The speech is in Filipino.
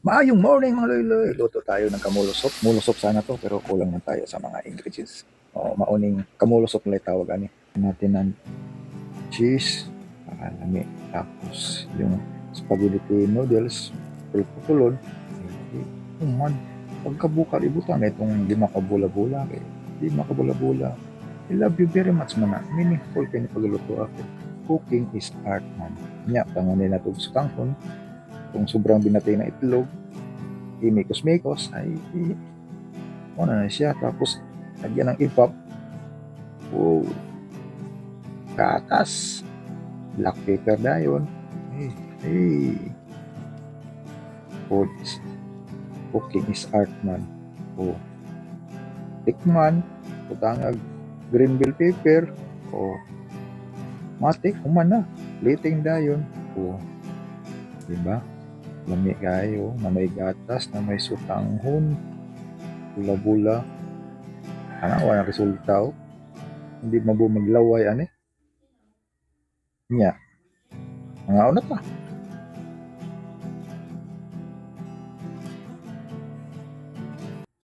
Maayong morning mga loyloy. Luto tayo ng kamulusok. Mulusok sana to pero kulang na tayo sa mga ingredients. O, mauning kamulusok na tawag ani. Natin ng cheese, lami. Tapos yung spaghetti noodles, pulpulon. Man, pagkabuka ibutan na itong di makabula-bula. Di makabula-bula. I love you very much man. Meaningful kayo pagluto ako. Cooking is art man. Nya, panganin na ito sa kangkon. Kung sobrang binatay na itlog, imikos-mikos, ay ano na siya. Tapos, lagyan ng ipap. Oh, gatas. Black pepper na yun. Hey. Food is, cooking is art man. Oh. Tikman, putangag green bell pepper. Oh. Matik, human na. Liting dayon. Oh. Diba? Lami kayo, na may gatas, na may sutanghon, bula-bula. Wala resulta o. Hindi maglaway ani. Nya. Nga na ta.